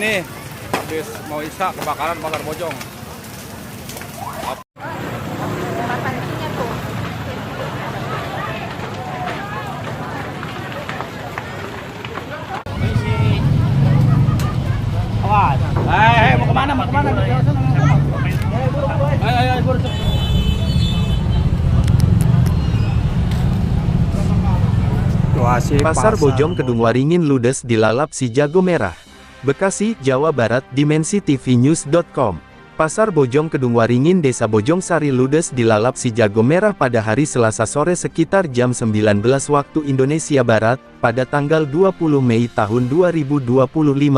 ini habis mau isya kebakaran Pasar Bojong. Awas. Mau kemana? Mau kemana? Ayo, buru. Pasar Bojong Kedungwaringin ludes dilalap si jago merah. Bekasi, Jawa Barat, dimensitv-news.com. Pasar Bojong Kedungwaringin Desa Bojongsari ludes dilalap si jago merah pada hari Selasa sore sekitar jam 19 waktu Indonesia Barat, pada tanggal 20 Mei tahun 2025.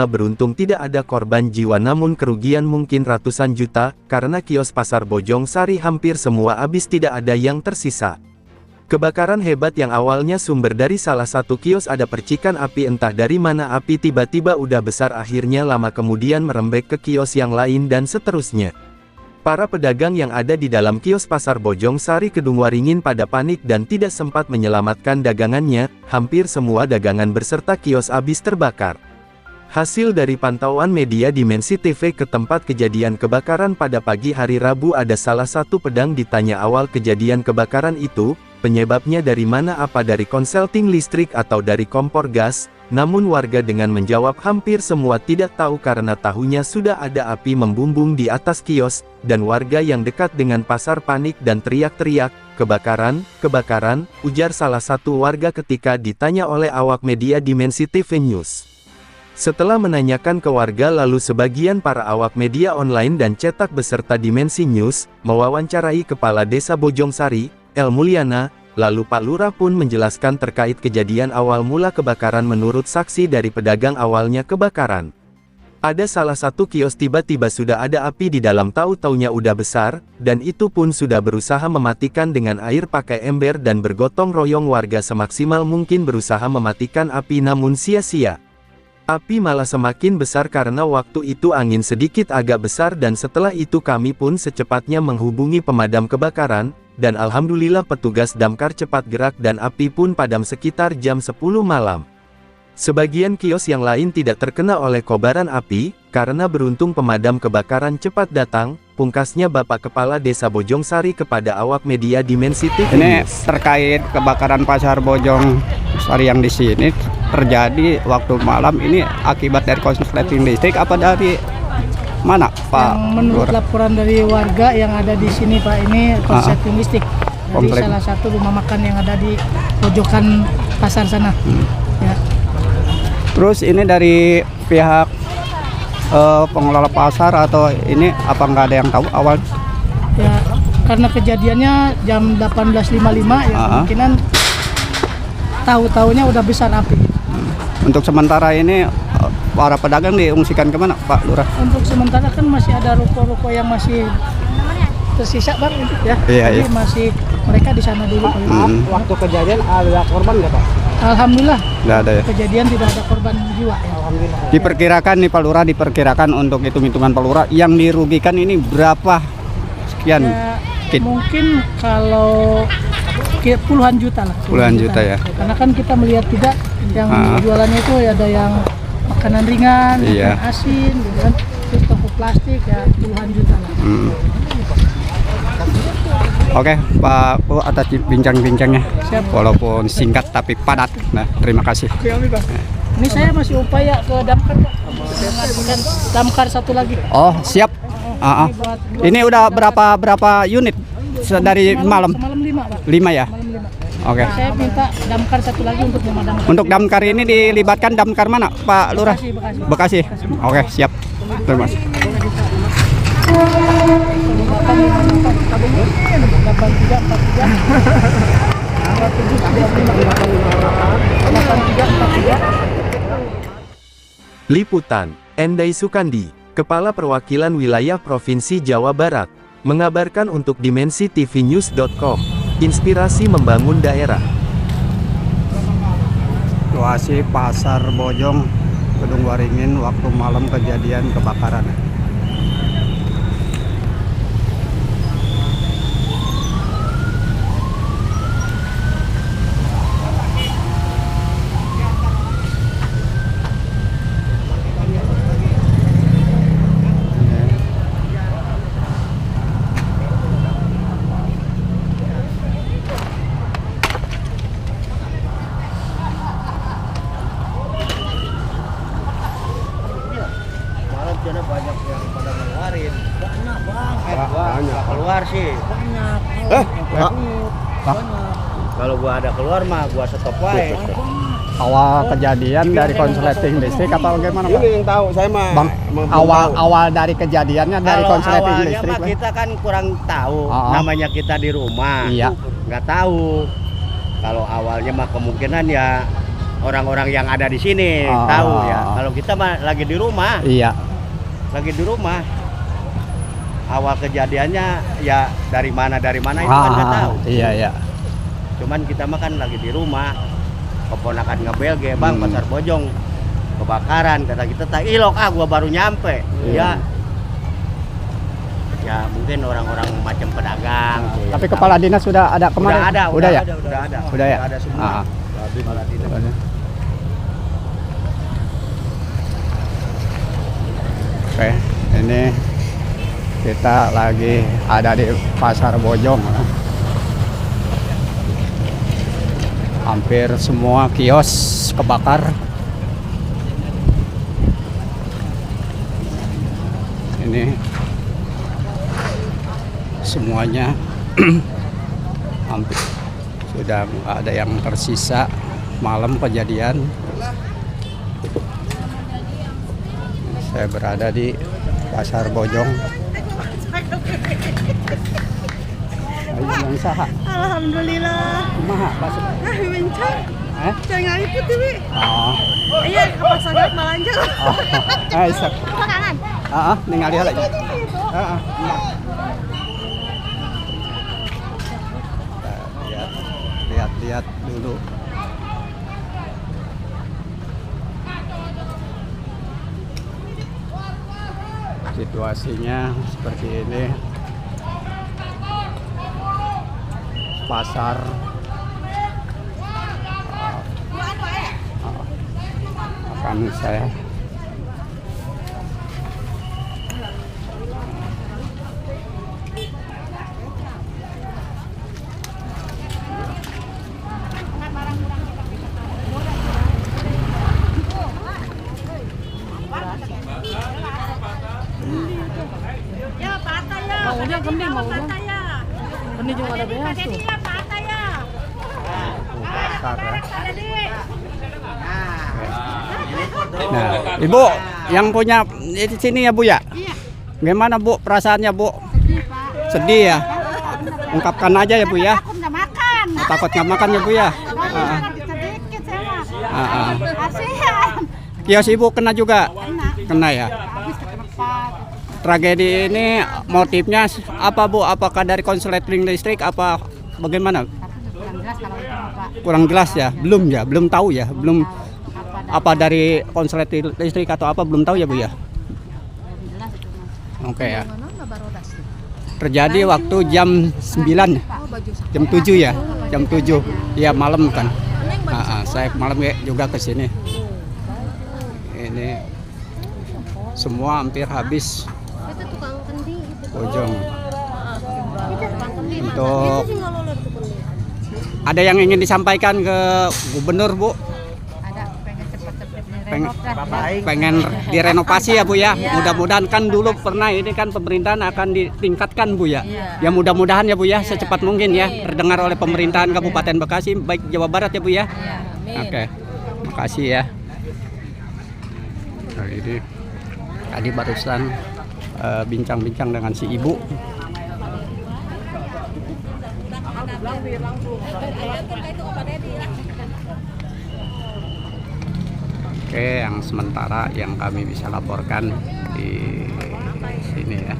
Beruntung tidak ada korban jiwa namun kerugian mungkin ratusan juta, karena kios Pasar Bojongsari hampir semua habis, tidak ada yang tersisa. Kebakaran hebat yang awalnya sumber dari salah satu kios, ada percikan api entah dari mana api tiba-tiba udah besar akhirnya lama kemudian merembet ke kios yang lain dan seterusnya. Para pedagang yang ada di dalam kios Pasar Bojongsari Kedungwaringin pada panik dan tidak sempat menyelamatkan dagangannya, hampir semua dagangan beserta kios habis terbakar. Hasil dari pantauan media Dimensi TV ke tempat kejadian kebakaran pada pagi hari Rabu, ada salah satu pedang ditanya awal kejadian kebakaran itu, penyebabnya dari mana, apa dari konsleting listrik atau dari kompor gas, namun warga dengan menjawab hampir semua tidak tahu karena tahunya sudah ada api membumbung di atas kios, dan warga yang dekat dengan pasar panik dan teriak-teriak, "Kebakaran, kebakaran," ujar salah satu warga ketika ditanya oleh awak media Dimensi TV News. Setelah menanyakan ke warga, lalu sebagian para awak media online dan cetak beserta Dimensi News, mewawancarai Kepala Desa Bojongsari, El Mulyana, lalu Pak Lurah pun menjelaskan terkait kejadian awal mula kebakaran. Menurut saksi dari pedagang, awalnya kebakaran ada salah satu kios, tiba-tiba sudah ada api di dalam, tahu-taunya udah besar, dan itu pun sudah berusaha mematikan dengan air pakai ember dan bergotong royong warga semaksimal mungkin berusaha mematikan api namun sia-sia. Api malah semakin besar karena waktu itu angin sedikit agak besar, dan setelah itu kami pun secepatnya menghubungi pemadam kebakaran, dan alhamdulillah petugas damkar cepat gerak dan api pun padam sekitar jam 10 malam. Sebagian kios yang lain tidak terkena oleh kobaran api, karena beruntung pemadam kebakaran cepat datang, pungkasnya Bapak Kepala Desa Bojongsari kepada awak media Dimensi TV. Ini terkait kebakaran Pasar Bojongsari yang di sini terjadi waktu malam ini akibat dari konsleting listrik apa dari mana, Pak? Yang menurut laporan dari warga yang ada di sini, Pak, ini konsleting listrik dari salah satu rumah makan yang ada di pojokan pasar sana. Ya. Terus ini dari pihak pengelola pasar atau ini apa nggak ada yang tahu awal? Ya, karena kejadiannya jam 18.55 ya, kemungkinan tahu-taunya udah besar api. Untuk sementara ini para pedagang diungsikan kemana, Pak Lurah? Untuk sementara kan masih ada ruko-ruko yang masih tersisa, Bang, ya. Iya. Jadi masih mereka di sana dulu. Waktu kejadian ada korban nggak, Pak? Alhamdulillah. Nggak ada ya. Kejadian tidak ada korban jiwa. Ya. Alhamdulillah. Diperkirakan nih Pak Lurah, diperkirakan untuk hitung-hitungan Pak Lurah yang dirugikan ini berapa sekian? Ya, mungkin kalau puluhan juta lah. Puluhan juta ya. Karena kan kita melihat tidak yang jualannya itu ada yang makanan ringan, makanan asin, gitu kan, terus toko plastik ya puluhan juta lah. Oke, Pak Bu, atas bincang-bincangnya. Siap. Walaupun singkat tapi padat. Nah, terima kasih. Ini saya masih upaya ke damkar, Pak. Mengajukan damkar satu lagi. Oh, siap. Ini udah berapa unit dari malam? Semalam 5, Pak. 5 ya? Malam 5. Oke. Saya minta damkar satu lagi untuk memadamkan. Untuk damkar ini dilibatkan damkar mana, Pak Lurah? Bekasi. Oke, siap. Terima kasih. Liputan, Endai Sukandi, Kepala Perwakilan Wilayah Provinsi Jawa Barat, mengabarkan untuk dimensitv-news.com, inspirasi membangun daerah. Situasi Pasar Bojong Kedungwaringin waktu malam kejadian kebakaran. keluar sih. Kalau gua ada keluar mah gua stop wae. Awal kejadian dari konsleting listrik apa bagaimana Pak? Ini yang tahu saya mah. Bang, emang belum tahu. awal dari kejadiannya dari Kalau konsleting awalnya listrik mah Pak? kita kan kurang tahu. Oh. Namanya kita di rumah. Iya. Nggak tahu. Kalau awalnya mah kemungkinan ya orang-orang yang ada di sini Oh. tahu ya. Kalau kita mah lagi di rumah. Iya. Lagi di rumah. Awal kejadiannya ya dari mana itu kan nggak tahu. Iya. Cuman kita mah kan lagi di rumah. Keponakan ngebel ge, Bang, Pasar Bojong kebakaran, kata kita tak ilok gua baru nyampe. Iya. Ya mungkin orang-orang macam pedagang tuh, Tapi yang kepala dinas sudah ada kemarin? udah ada ya? udah ada Udah ya? ada semua. Ah. Kepala dinas. Oke, ini kita lagi ada di Pasar Bojong. Hampir semua kios kebakar. Ini semuanya hampir sudah nggak ada yang tersisa malam kejadian. Saya berada di Pasar Bojong. Ayo yang saha. Alhamdulillah. Kumaha Pak? Mencang. Jangan ikut ini. Oh. Iya, apa sangat malanjang. Oh. Ayo sok. Kangen. Ningali lagi. Heeh. Lihat dulu. Situasinya seperti ini. Pasar akan saya Ya, patah ya. Mau udah gede, mau udah. Patah ya. Ini juga ada beas tuh. Ya, patah ya. pasar ya. Ada di. Nah, Ibu yang punya di sini ya Bu ya? Iya. Gimana Bu perasaannya Bu? Sedih, Pak. Sedih ya? Ungkapkan aja ya Bu ya. Takut nggak makan. Takut nggak makan ya Bu ya? Makan sedikit saya. Ah. Kasihan. Kios Ibu kena juga? Kena. Kena ya? Habis kedepan. Tragedi ini motifnya apa Bu? Apakah dari konsleting listrik apa bagaimana? Tapi kurang jelas kalau itu, Pak. Kurang jelas ya? Belum ya? Belum tahu ya? Belum Apa apa dari konsleting listrik atau apa belum tahu ya Bu ya? belum jelas itu, Mas. Oke ya. Mana nggak barodas tuh? Terjadi waktu jam 9, jam 7 ya? Jam 7, ya malam kan? Saya malam juga ke sini. Ini semua hampir habis. Itu tukang kendi itu. Bojong. Itu tukang kendi. Untuk Itu sih nggak lulur tuh kendi. ada yang ingin disampaikan ke gubernur Bu? Ada pengen cepet-cepet Pengen, direnovasi. pengen direnovasi ya Bu ya. Mudah-mudahan kan dulu pernah ini kan pemerintahan akan ditingkatkan Bu ya. Ya mudah-mudahan ya Bu ya secepat mungkin ya terdengar oleh pemerintahan Kabupaten Bekasi baik Jawa Barat ya Bu ya. Oke. Makasih ya. Nah, ini tadi barusan bincang-bincang dengan si ibu. Oke, yang sementara yang kami bisa laporkan di sini ya.